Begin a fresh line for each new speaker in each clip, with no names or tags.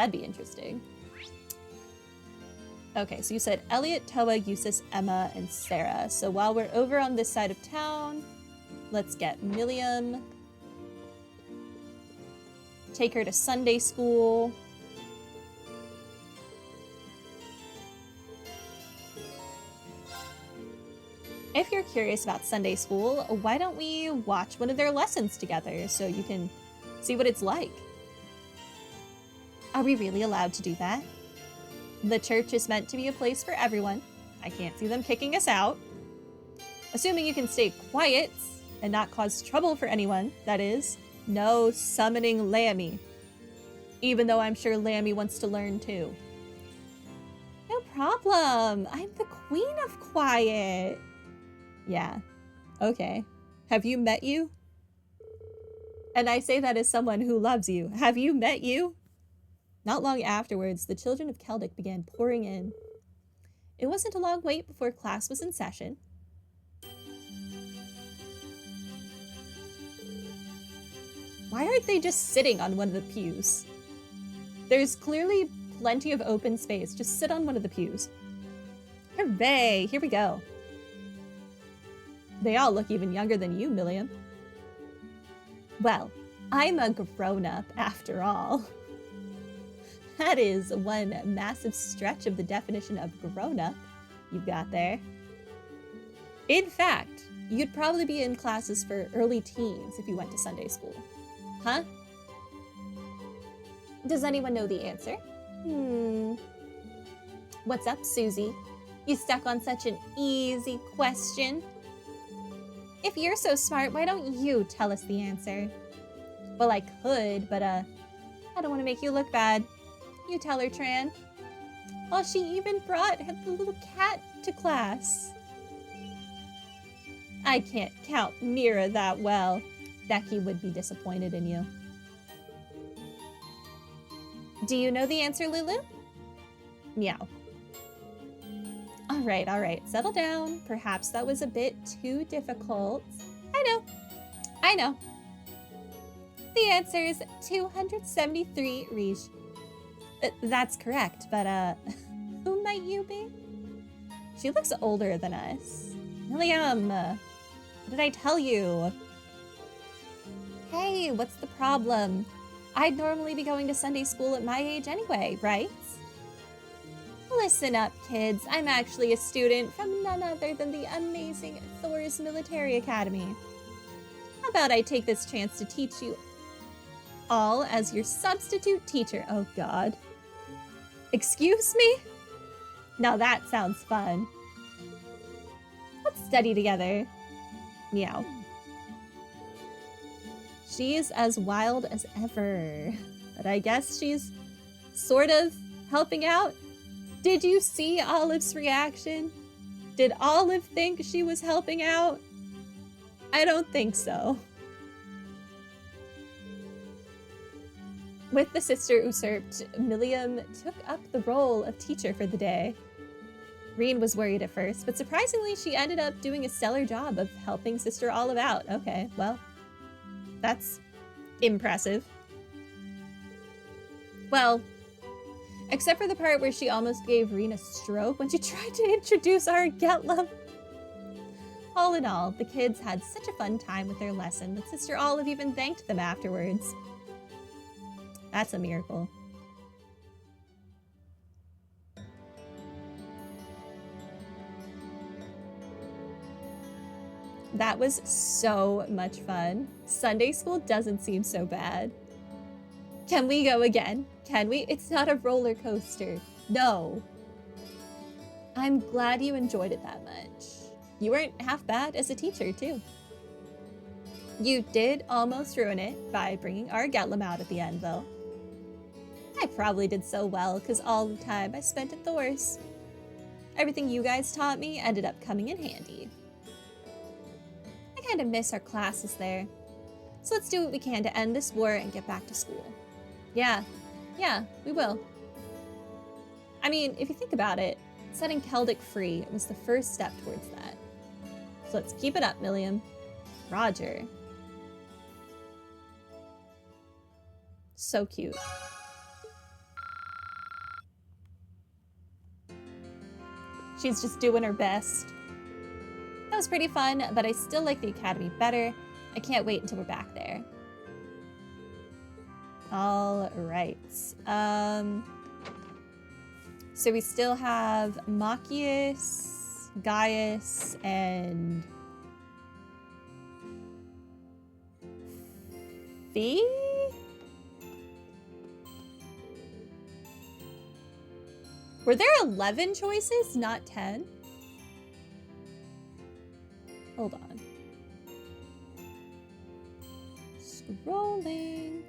That'd be interesting. Okay, so you said Elliot, Toa, Eustace, Emma, and Sarah. So while we're over on this side of town, let's get Milliam. Take her to Sunday school. If you're curious about Sunday school, why don't we watch one of their lessons together so you can see what it's like? Are we really allowed to do that? The church is meant to be a place for everyone. I can't see them kicking us out. Assuming you can stay quiet and not cause trouble for anyone, that is. No summoning Lammy. Even though I'm sure Lammy wants to learn too. No problem. I'm the queen of quiet. Yeah. Okay. Have you met you? And I say that as someone who loves you. Have you met you? Not long afterwards, the children of Celtic began pouring in. It wasn't a long wait before class was in session. Why aren't they just sitting on one of the pews? There's clearly plenty of open space. Just sit on one of the pews. Hooray! Here we go. They all look even younger than you, Milliam. Well, I'm a grown-up after all. That is one massive stretch of the definition of grown-up you've got there. In fact, you'd probably be in classes for early teens if you went to Sunday school. Huh? Does anyone know the answer? What's up, Susie? You stuck on such an easy question? If you're so smart, why don't you tell us the answer? Well, I could, but I don't want to make you look bad. You tell her, Tran. Well, she even brought the little cat to class. I can't count Mira that well. Becky would be disappointed in you. Do you know the answer, Lulu? Meow. All right. Settle down. Perhaps that was a bit too difficult. I know. The answer is 273 Riche. That's correct, but who might you be? She looks older than us. Milliam, what did I tell you? Hey, what's the problem? I'd normally be going to Sunday school at my age anyway, right? Listen up, kids. I'm actually a student from none other than the amazing Thor's Military Academy. How about I take this chance to teach you all as your substitute teacher? Oh, God. Excuse me? Now that sounds fun. Let's study together. Meow. She's as wild as ever. But I guess she's sort of helping out. Did you see Olive's reaction? Did Olive think she was helping out? I don't think so. With the sister usurped, Milliam took up the role of teacher for the day. Reen was worried at first, but surprisingly she ended up doing a stellar job of helping Sister Olive out. Okay, well, that's impressive. Well, except for the part where she almost gave Reen a stroke when she tried to introduce our Getlam. All in all, the kids had such a fun time with their lesson that Sister Olive even thanked them afterwards. That's a miracle. That was so much fun. Sunday school doesn't seem so bad. Can we go again? Can we? It's not a roller coaster. No. I'm glad you enjoyed it that much. You weren't half bad as a teacher, too. You did almost ruin it by bringing our Getlam out at the end, though. I probably did so well because all the time I spent at Thor's. Everything you guys taught me ended up coming in handy. I kind of miss our classes there. So let's do what we can to end this war and get back to school. Yeah, we will. I mean, if you think about it, setting Celtic free was the first step towards that. So let's keep it up, Milliam. Roger. So cute. She's just doing her best. That was pretty fun, but I still like the academy better. I can't wait until we're back there. All right. So we still have Machius, Gaius, and Fee? Were there 11 choices, not 10? Hold on. Scrolling.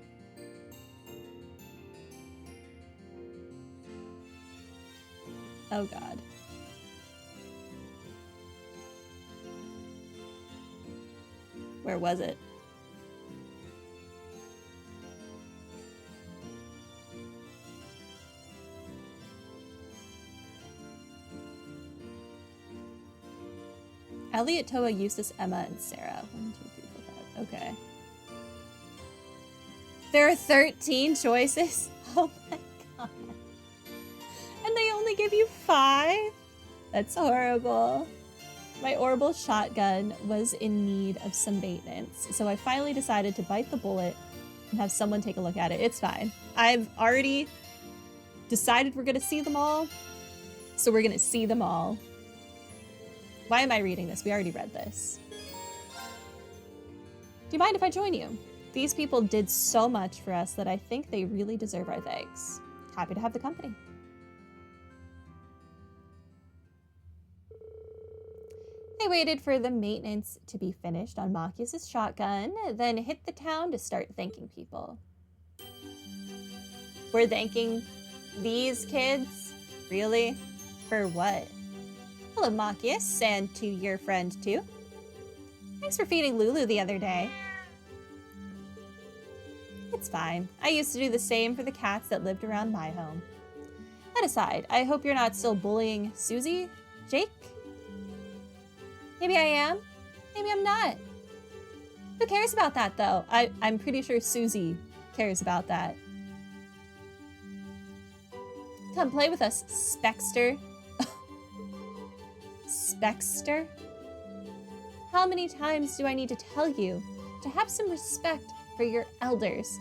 Oh God. Where was it? Elliot, Toa, Eustace, Emma, and Sarah. 1, 2, 3, 4, 5. Okay. There are 13 choices? Oh my God. And they only give you 5? That's horrible. My Orbital shotgun was in need of some maintenance, so I finally decided to bite the bullet and have someone take a look at it. It's fine. I've already decided we're gonna see them all, so we're gonna see them all. Why am I reading this? We already read this. Do you mind if I join you? These people did so much for us that I think they really deserve our thanks. Happy to have the company. I waited for the maintenance to be finished on Machius' shotgun, then hit the town to start thanking people. We're thanking these kids? Really? For what? Hello, Machius, and to your friend, too. Thanks for feeding Lulu the other day. It's fine. I used to do the same for the cats that lived around my home. That aside, I hope you're not still bullying Susie? Jake? Maybe I am. Maybe I'm not. Who cares about that, though? I'm pretty sure Susie cares about that. Come play with us, Spexter. Spexter? How many times do I need to tell you to have some respect for your elders?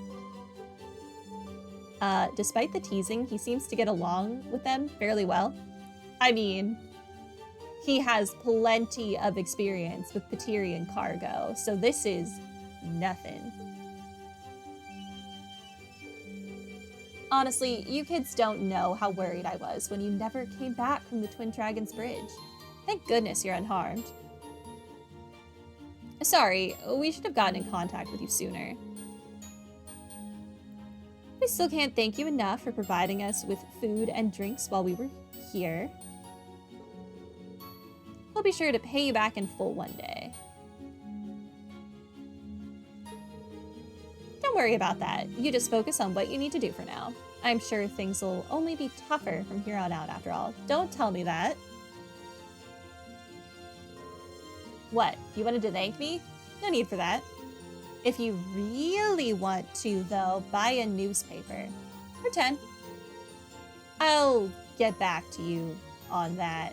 Despite the teasing, he seems to get along with them fairly well. I mean, he has plenty of experience with Paterian cargo, so this is nothing. Honestly, you kids don't know how worried I was when you never came back from the Twin Dragons Bridge. Thank goodness you're unharmed. Sorry, we should have gotten in contact with you sooner. We still can't thank you enough for providing us with food and drinks while we were here. We'll be sure to pay you back in full one day. Don't worry about that. You just focus on what you need to do for now. I'm sure things will only be tougher from here on out after all. Don't tell me that. What? You wanted to thank me? No need for that. If you really want to, though, buy a newspaper. For 10. I'll get back to you on that.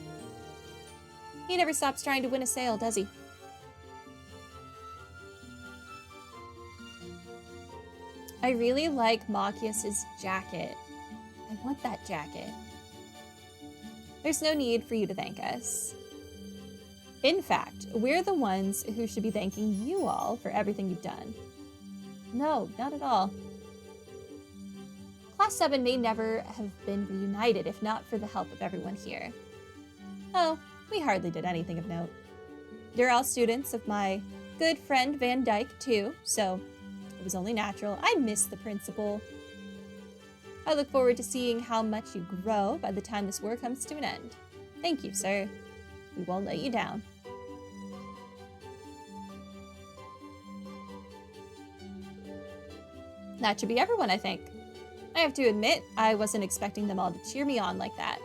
He never stops trying to win a sale, does he? I really like Machias' jacket. I want that jacket. There's no need for you to thank us. In fact, we're the ones who should be thanking you all for everything you've done. No, not at all. Class 7 may never have been reunited if not for the help of everyone here. Oh, we hardly did anything of note. You're all students of my good friend Van Dyke, too, so it was only natural. I miss the principal. I look forward to seeing how much you grow by the time this war comes to an end. Thank you, sir. We won't let you down. That should be everyone, I think. I have to admit, I wasn't expecting them all to cheer me on like that.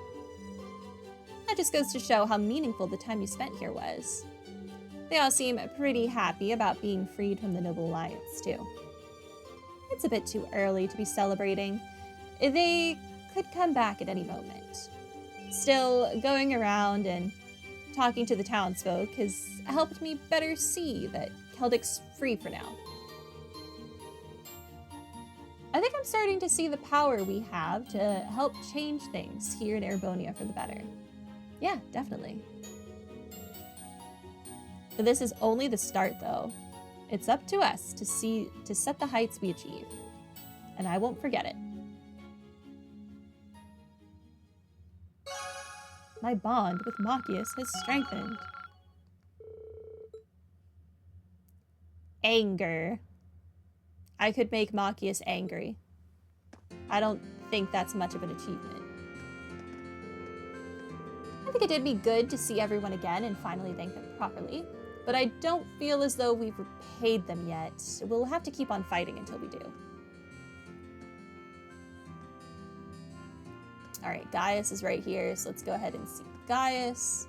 That just goes to show how meaningful the time you spent here was. They all seem pretty happy about being freed from the Noble Alliance, too. It's a bit too early to be celebrating. They could come back at any moment. Still, going around and talking to the townsfolk has helped me better see that Keldic's free for now. I think I'm starting to see the power we have to help change things here in Erebonia for the better. Yeah, definitely. But this is only the start, though. It's up to us to set the heights we achieve. And I won't forget it. My bond with Machias has strengthened. Anger. I could make Machias angry. I don't think that's much of an achievement. I think it did me good to see everyone again and finally thank them properly, but I don't feel as though we've repaid them yet. We'll have to keep on fighting until we do. All right, Gaius is right here, so let's go ahead and see Gaius.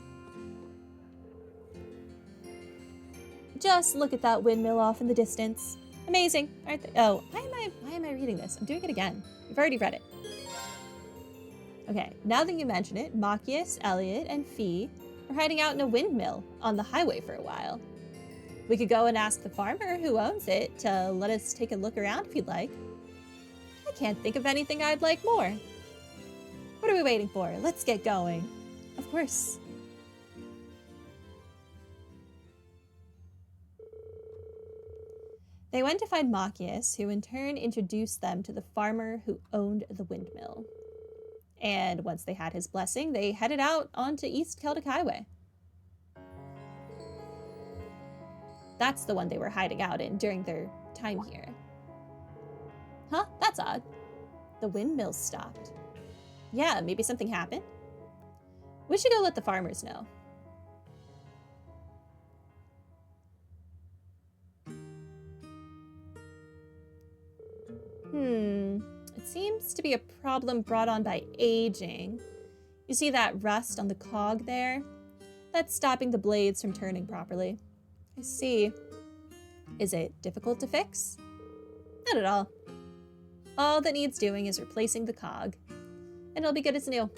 Just look at that windmill off in the distance. Amazing, aren't they? Oh, why am I reading this? I'm doing it again. You've already read it. Okay, now that you mention it, Machias, Elliot, and Fee are hiding out in a windmill on the highway for a while. We could go and ask the farmer who owns it to let us take a look around if you'd like. I can't think of anything I'd like more. What are we waiting for? Let's get going. Of course. They went to find Machias, who in turn introduced them to the farmer who owned the windmill. And once they had his blessing, they headed out onto East Celtic Highway. That's the one they were hiding out in during their time here. Huh? That's odd. The windmill stopped. Yeah, maybe something happened. We should go let the farmers know. It seems to be a problem brought on by aging. You see that rust on the cog there? That's stopping the blades from turning properly. I see. Is it difficult to fix? Not at all. All that needs doing is replacing the cog, and it'll be good as new.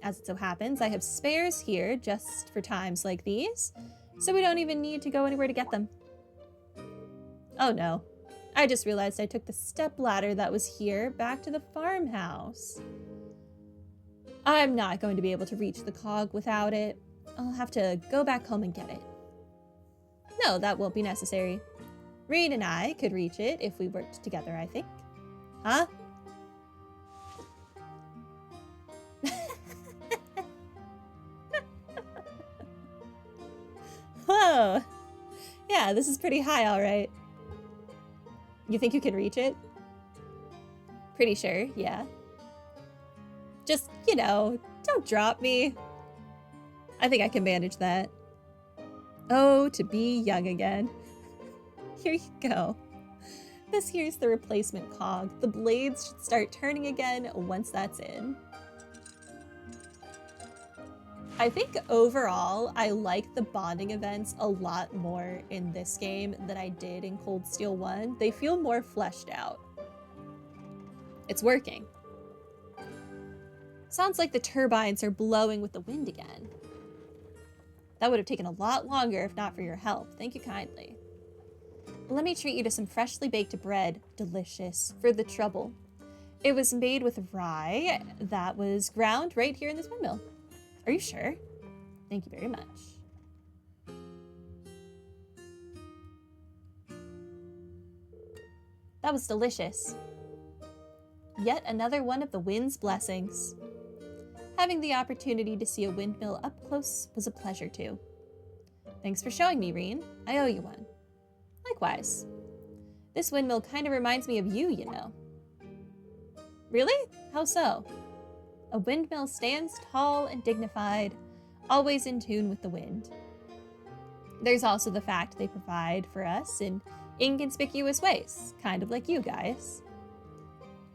As it so happens, I have spares here just for times like these, so we don't even need to go anywhere to get them. Oh no. I just realized I took the step ladder that was here back to the farmhouse. I'm not going to be able to reach the cog without it. I'll have to go back home and get it. No, that won't be necessary. Reed and I could reach it if we worked together, I think. Huh? Whoa. Yeah, this is pretty high, all right. You think you can reach it? Pretty sure, yeah. Just, you know, don't drop me. I think I can manage that. Oh, to be young again. Here you go. This here's the replacement cog. The blades should start turning again once that's in. I think overall, I like the bonding events a lot more in this game than I did in Cold Steel 1. They feel more fleshed out. It's working. Sounds like the turbines are blowing with the wind again. That would have taken a lot longer if not for your help. Thank you kindly. Let me treat you to some freshly baked bread. Delicious. For the trouble. It was made with rye that was ground right here in this windmill. Are you sure? Thank you very much. That was delicious. Yet another one of the wind's blessings. Having the opportunity to see a windmill up close was a pleasure too. Thanks for showing me, Reen. I owe you one. Likewise. This windmill kind of reminds me of you, you know. Really? How so? A windmill stands tall and dignified, always in tune with the wind. There's also the fact they provide for us in inconspicuous ways, kind of like you guys.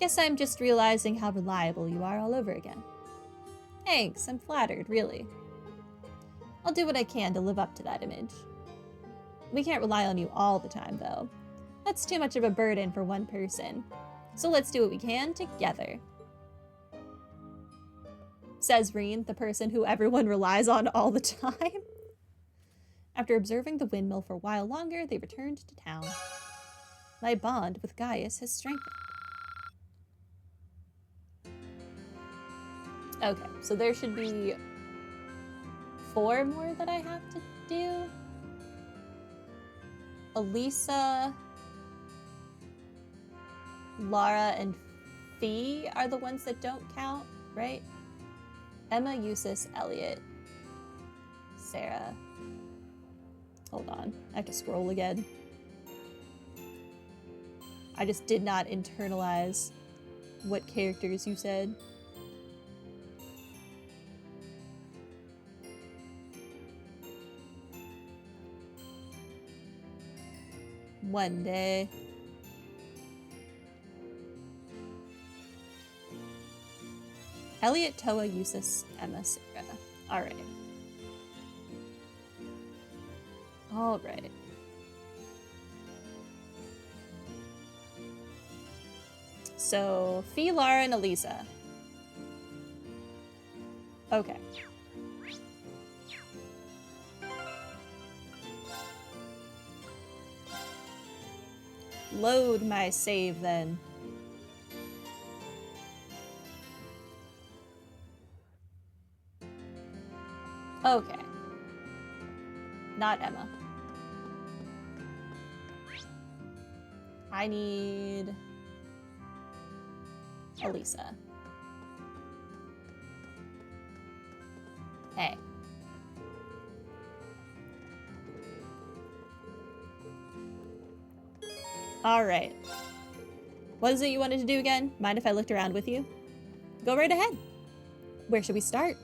Guess I'm just realizing how reliable you are all over again. Thanks, I'm flattered, really. I'll do what I can to live up to that image. We can't rely on you all the time, though. That's too much of a burden for one person. So let's do what we can together. says Reen, the person who everyone relies on all the time. After observing the windmill for a while longer, they returned to town. My bond with Gaius has strengthened. Okay, so there should be 4 more that I have to do. Elisa, Lara, and Fee are the ones that don't count, right? Emma, Eustace, Elliot, Sarah. Hold on, I have to scroll again. I just did not internalize what characters you said. One day. Elliot, Toa, Eustace, Emma, Sarah. Alright. Alright. So, Fee, Lara, and Elisa. Okay. Load my save then. Okay. Not Emma. I need Elisa. Hey. Alright. What is it you wanted to do again? Mind if I looked around with you? Go right ahead. Where should we start?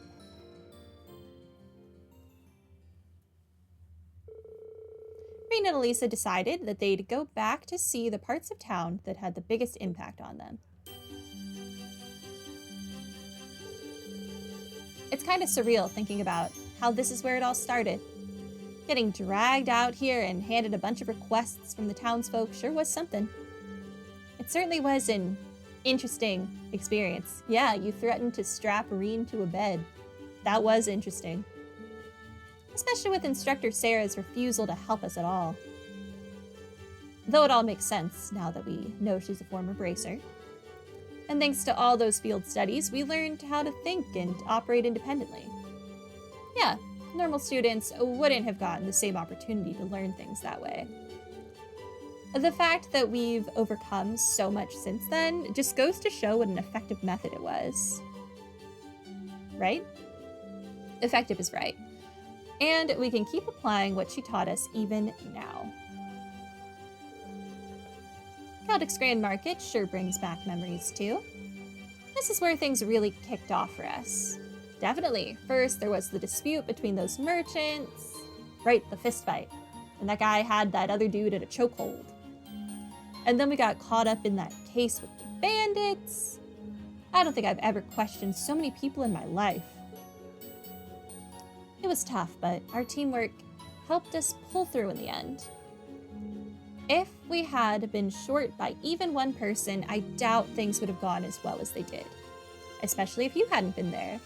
Reen and Elisa decided that they'd go back to see the parts of town that had the biggest impact on them. It's kind of surreal thinking about how this is where it all started. Getting dragged out here and handed a bunch of requests from the townsfolk sure was something. It certainly was an interesting experience. Yeah, you threatened to strap Reen to a bed. That was interesting. Especially with Instructor Sarah's refusal to help us at all. Though it all makes sense now that we know she's a former bracer. And thanks to all those field studies, we learned how to think and operate independently. Yeah, normal students wouldn't have gotten the same opportunity to learn things that way. The fact that we've overcome so much since then just goes to show what an effective method it was. Right? Effective is right. And we can keep applying what she taught us even now. Celtic's Grand Market sure brings back memories too. This is where things really kicked off for us. Definitely. First, there was the dispute between those merchants. Right, the fist fight. And that guy had that other dude at a chokehold. And then we got caught up in that case with the bandits. I don't think I've ever questioned so many people in my life. It was tough, but our teamwork helped us pull through in the end. If we had been short by even one person, I doubt things would have gone as well as they did. Especially if you hadn't been there.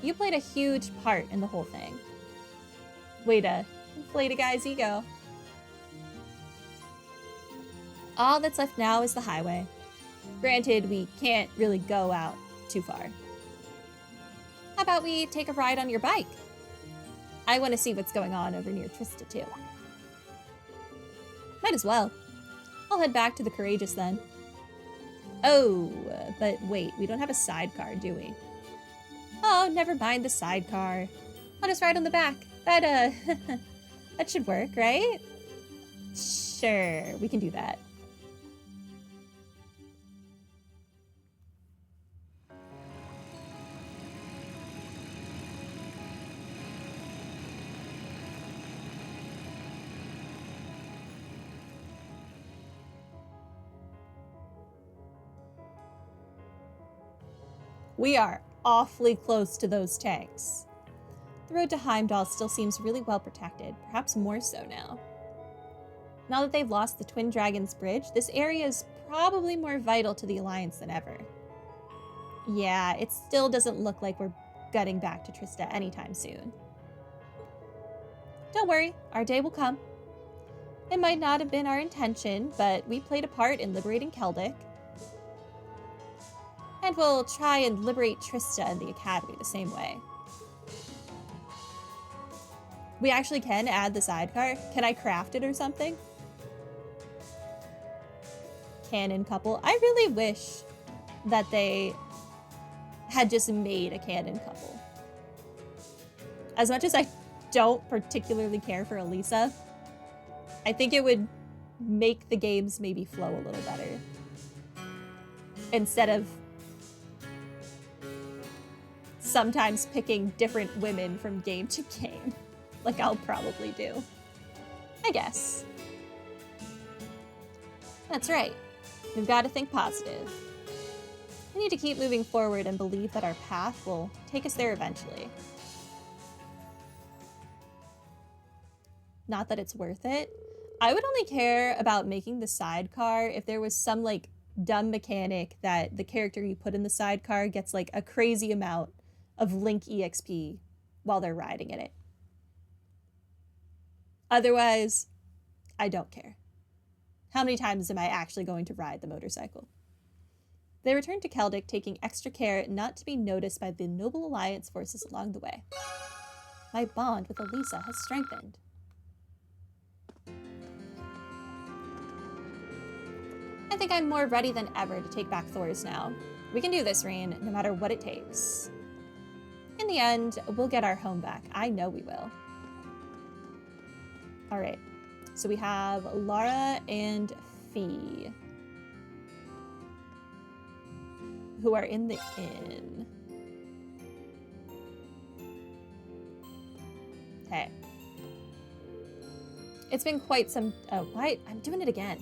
You played a huge part in the whole thing. Way to inflate a guy's ego. All that's left now is the highway. Granted, we can't really go out too far. How about we take a ride on your bike? I want to see what's going on over near Trista too. Might as well. I'll head back to the Courageous then. Oh, but wait, we don't have a sidecar, do we? Oh, never mind the sidecar. I'll just ride on the back. That, that should work, right? Sure, we can do that. We are awfully close to those tanks. The road to Heimdall still seems really well protected, perhaps more so now. Now that they've lost the Twin Dragons Bridge, this area is probably more vital to the Alliance than ever. Yeah, it still doesn't look like we're getting back to Trista anytime soon. Don't worry, our day will come. It might not have been our intention, but we played a part in liberating Celtic. And we'll try and liberate Trista and the Academy the same way. We actually can add the sidecar. Can I craft it or something? Canon couple. I really wish that they had just made a canon couple. As much as I don't particularly care for Elisa, I think it would make the games maybe flow a little better. Instead of sometimes picking different women from game to game, like I'll probably do. I guess. That's right. We've got to think positive. We need to keep moving forward and believe that our path will take us there eventually. Not that it's worth it. I would only care about making the sidecar if there was some like dumb mechanic that the character you put in the sidecar gets like a crazy amount of Link EXP while they're riding in it. Otherwise, I don't care. How many times am I actually going to ride the motorcycle? They returned to Celtic, taking extra care not to be noticed by the Noble Alliance forces along the way. My bond with Elisa has strengthened. I think I'm more ready than ever to take back Thors now. We can do this, Rean, no matter what it takes. In the end, we'll get our home back. I know we will. All right. So we have Lara and Fee, who are in the inn. Okay. It's been quite some... Oh, what? I'm doing it again.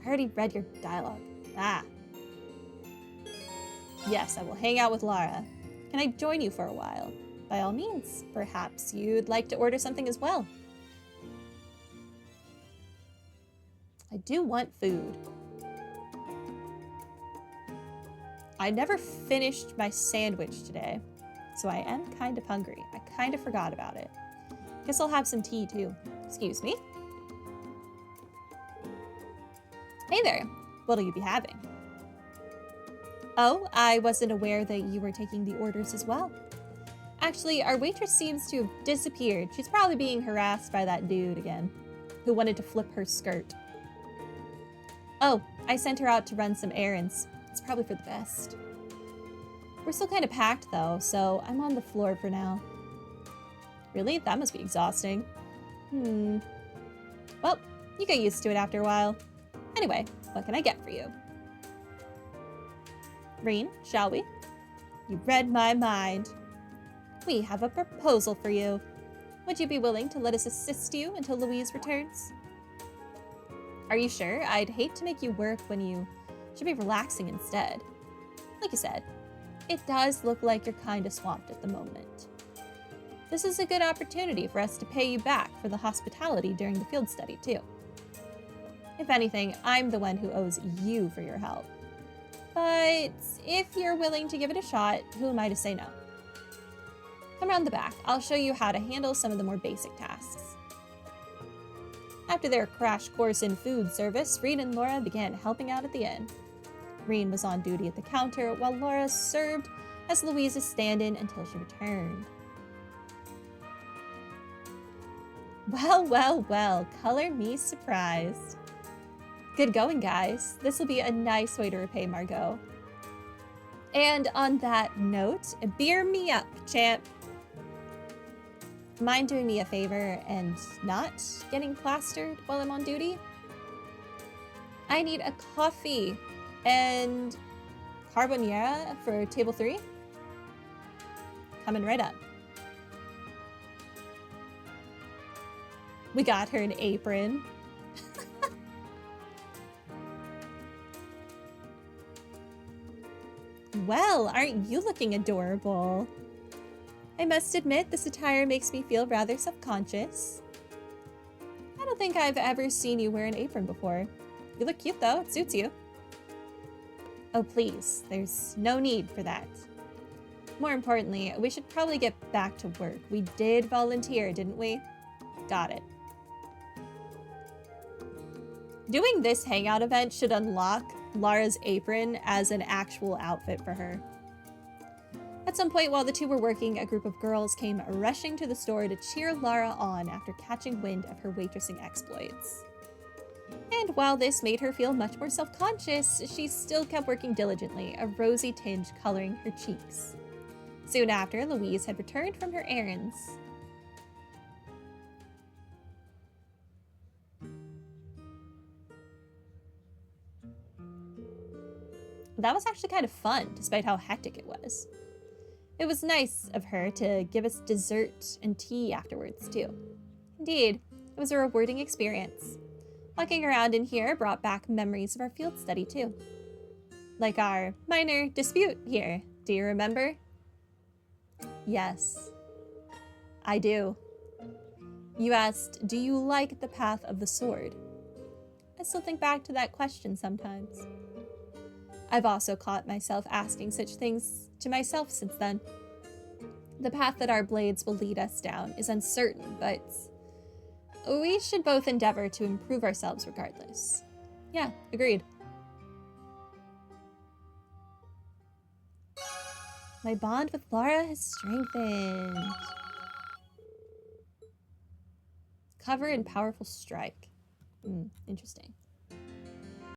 I already read your dialogue. Ah. Yes, I will hang out with Lara. Can I join you for a while? By all means. Perhaps you'd like to order something as well. I do want food. I never finished my sandwich today, so I am kind of hungry. I kind of forgot about it. Guess I'll have some tea too. Excuse me. Hey there. What'll you be having? Oh, I wasn't aware that you were taking the orders as well. Actually, our waitress seems to have disappeared. She's probably being harassed by that dude again, who wanted to flip her skirt. Oh, I sent her out to run some errands. It's probably for the best. We're still kind of packed though, so I'm on the floor for now. Really? That must be exhausting. Well, you get used to it after a while. Anyway, what can I get for you? Rean, shall we? You read my mind. We have a proposal for you. Would you be willing to let us assist you until Louise returns? Are you sure? I'd hate to make you work when you should be relaxing instead. Like you said, it does look like you're kinda swamped at the moment. This is a good opportunity for us to pay you back for the hospitality during the field study too. If anything, I'm the one who owes you for your help. But if you're willing to give it a shot, who am I to say no? Come around the back. I'll show you how to handle some of the more basic tasks. After their crash course in food service, Rean and Laura began helping out at the inn. Rean was on duty at the counter, while Laura served as Louise's stand-in until she returned. Well, well, well, color me surprised. Good going, guys. This will be a nice way to repay Margot. And on that note, beer me up, champ. Mind doing me a favor and not getting plastered while I'm on duty? I need a coffee and carbonara for table 3. Coming right up. We got her an apron. Well, aren't you looking adorable? I must admit, this attire makes me feel rather self-conscious. I don't think I've ever seen you wear an apron before. You look cute though, it suits you. Oh please, there's no need for that. More importantly, we should probably get back to work. We did volunteer, didn't we? Got it. Doing this hangout event should unlock Lara's apron as an actual outfit for her. At some point while the two were working, a group of girls came rushing to the store to cheer Lara on after catching wind of her waitressing exploits. And while this made her feel much more self-conscious, she still kept working diligently, a rosy tinge coloring her cheeks. Soon after, Louise had returned from her errands. That was actually kind of fun, despite how hectic it was. It was nice of her to give us dessert and tea afterwards, too. Indeed, it was a rewarding experience. Walking around in here brought back memories of our field study, too. Like our minor dispute here. Do you remember? Yes, I do. You asked, do you like the path of the sword? I still think back to that question sometimes. I've also caught myself asking such things to myself since then. The path that our blades will lead us down is uncertain, but we should both endeavor to improve ourselves regardless. Yeah, agreed. My bond with Lara has strengthened. Cover and powerful strike. Interesting.